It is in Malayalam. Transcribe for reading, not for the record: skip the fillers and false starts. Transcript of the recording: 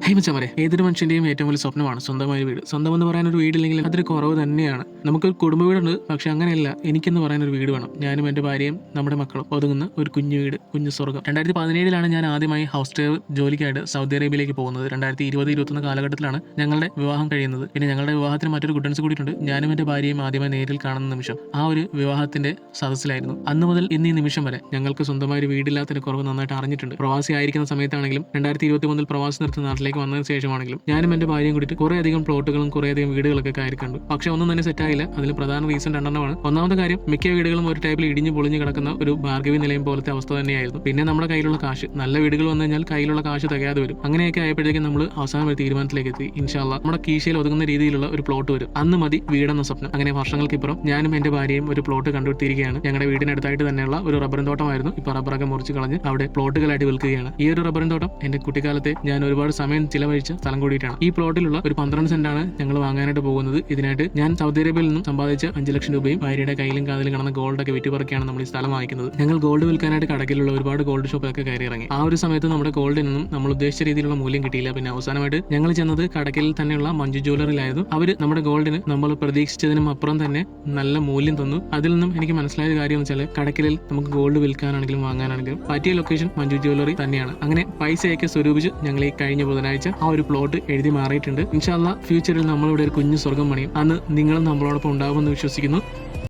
ഹൈ മച്ചാമാരെ, ഏതൊരു മനുഷ്യന്റെയും ഏറ്റവും വലിയ സ്വപ്നമാണ് സ്വന്തമായ വീട്. സ്വന്തം എന്ന് പറയാൻ ഒരു വീടില്ലെങ്കിൽ അതൊരു കുറവ് തന്നെയാണ്. നമുക്ക് കുടുംബ വീടുണ്ട്, പക്ഷെ അങ്ങനെയല്ല. എനിക്കെന്ന് പറയാൻ ഒരു വീട് വേണം. ഞാനും എൻ്റെ ഭാര്യയും നമ്മുടെ മക്കളും ഒതുങ്ങുന്ന ഒരു കുഞ്ഞു വീട്, കുഞ്ഞു സ്വർഗ്ഗം. 2017 ഞാൻ ആദ്യമായി ഹൗസ് ഡ്രൈവർ ജോലിക്കായിട്ട് സൗദി അറേബ്യയിലേക്ക് പോകുന്നത്. 2020-21 കാലഘട്ടത്തിലാണ് ഞങ്ങളുടെ വിവാഹം കഴിയുന്നത്. പിന്നെ ഞങ്ങളുടെ വിവാഹത്തിന് മറ്റൊരു ഗുഡൻസ് കൂടിയിട്ടുണ്ട്. ഞാനും എൻ്റെ ഭാര്യയും ആദ്യമായി നേരിൽ കാണുന്ന നിമിഷം ആ ഒരു വിവാഹത്തിന്റെ സദസ്സിലായിരുന്നു. അന്ന് മുതൽ ഇന്ന് ഈ നിമിഷം വരെ ഞങ്ങൾക്ക് സ്വന്തമായ ഒരു വീടില്ലാത്തതിന്റെ കുറവ് നന്നായിട്ട് അറിഞ്ഞിട്ടുണ്ട്. പ്രവാസി ആയിരിക്കുന്ന സമയത്താണെങ്കിലും 2021 പ്രവാസി നിർത്തി നാട്ടിലേക്ക് വന്നതിന് ശേഷമാണെങ്കിലും ഞാനും എൻ്റെ ഭാര്യയും കൂടിയിട്ട് കുറേ അധികം പ്ലോട്ടുകളും കുറേ അധികം വീടുകളൊക്കെ കയറി കണ്ടു. പക്ഷെ ഒന്നും തന്നെ സെറ്റായില്ല. അതിൽ പ്രധാന റീസൺ രണ്ടെണ്ണമാണ്. ഒന്നാമത്തെ കാര്യം, മിക്ക വീടുകളും ഒരു ടൈപ്പിൽ ഇടിഞ്ഞു പൊളിഞ്ഞു കിടക്കുന്ന ഒരു ഭാർഗവി നിലയം പോലത്തെ അവസ്ഥ തന്നെയായിരുന്നു. പിന്നെ നമ്മുടെ കയ്യിലുള്ള കാശ്, നല്ല വീടുകൾ വന്നു കഴിഞ്ഞാൽ കയ്യിലുള്ള കാശ് തികയാതെ വരും. അങ്ങനെയൊക്കെ ആയപ്പോഴേക്കും നമ്മൾ അവസാനം ഒരു തീരുമാനത്തിലേക്ക് എത്തി. ഇൻഷാ അല്ലാഹ് നമ്മുടെ കീശയിൽ ഒതുങ്ങുന്ന രീതിയിലുള്ള ഒരു പ്ലോട്ട് വരും. അന്ന് മതി വീടെന്ന സ്വപ്നം. അങ്ങനെ വർഷങ്ങൾക്കിപ്പുറം ഞാനും എൻ്റെ ഭാര്യയും ഒരു പ്ലോട്ട് കണ്ടുപിടിച്ചിരിക്കുകയാണ്. ഞങ്ങളുടെ വീടിനടുത്തായിട്ട് തന്നെയുള്ള ഒരു റബ്ബറിൻ തോട്ടമായിരുന്നു. ഇപ്പോൾ റബ്ബറൊക്കെ മുറിച്ച് കളഞ്ഞ് അവിടെ പ്ലോട്ടുകളായിട്ട് വിൽക്കുകയാണ്. ഈ ഒരു റബ്ബറിൻ തോട്ടം എൻ്റെ കുട്ടിക്കാലത്തെ ഞാൻ ഒരുപാട് സമയം ചിലവഴിച്ച സ്ഥലം കൂടിയിട്ടാണ്. ഈ പ്ലോട്ടിലുള്ള ഒരു 12 സെന്റാണ് ഞങ്ങൾ വാങ്ങാനായിട്ട് പോകുന്നത്. ഇതിനായിട്ട് ഞാൻ സൗദി അറേബ്യയിൽ നിന്നും സമ്പാദിച്ച 5 ലക്ഷം രൂപയും ഭാര്യയുടെ കയ്യിലും കാതിലും കിടന്ന ഗോൾഡൊക്കെ വിറ്റുപറക്കിയാണ് നമ്മൾ ഈ സ്ഥലം വാങ്ങിക്കുന്നത്. ഞങ്ങൾ ഗോൾഡ് വിൽക്കാനായിട്ട് കടക്കിലുള്ള ഒരുപാട് ഗോൾഡ് ഷോപ്പൊക്കെ കയറി ഇറങ്ങി. ആ ഒരു സമയത്ത് നമ്മുടെ ഗോൾഡിനൊന്നും നമ്മൾ ഉദ്ദേശിച്ച രീതിയിലുള്ള മൂല്യം കിട്ടിയില്ല. പിന്നെ അവസാനമായിട്ട് ഞങ്ങൾ ചെന്നത് കടക്കിൽ തന്നെയുള്ള മഞ്ജു ജ്വല്ലറിയിലായിരുന്നു. അവർ നമ്മുടെ ഗോൾഡിന് നമ്മൾ പ്രതീക്ഷിച്ചതിനും അപ്പുറം തന്നെ നല്ല മൂല്യം തന്നു. അതിൽ നിന്നും എനിക്ക് മനസ്സിലായ കാര്യം എന്ന് വെച്ചാൽ കടക്കിലിൽ നമുക്ക് ഗോൾഡ് വിൽക്കാനാണെങ്കിലും വാങ്ങാനാണെങ്കിലും പറ്റിയ ലൊക്കേഷൻ മഞ്ജു ജ്വല്ലറി തന്നെയാണ്. അങ്ങനെ പൈസയൊക്കെ സ്വരൂപിച്ച് ഞങ്ങൾ ഈ കഴിഞ്ഞ ബുധനാഴ്ച ആ ഒരു പ്ലോട്ട് എഴുതി മാറിയിട്ടുണ്ട്. ഇൻഷാ അല്ലാഹ് ഫ്യൂച്ചറിൽ നമ്മളിവിടെ ഒരു കുഞ്ഞു സ്വർഗ്ഗം പണിയും. അന്ന് നിങ്ങളും നമ്മളോടൊപ്പം ഉണ്ടാവുമെന്ന് വിശ്വസിക്കുന്നു.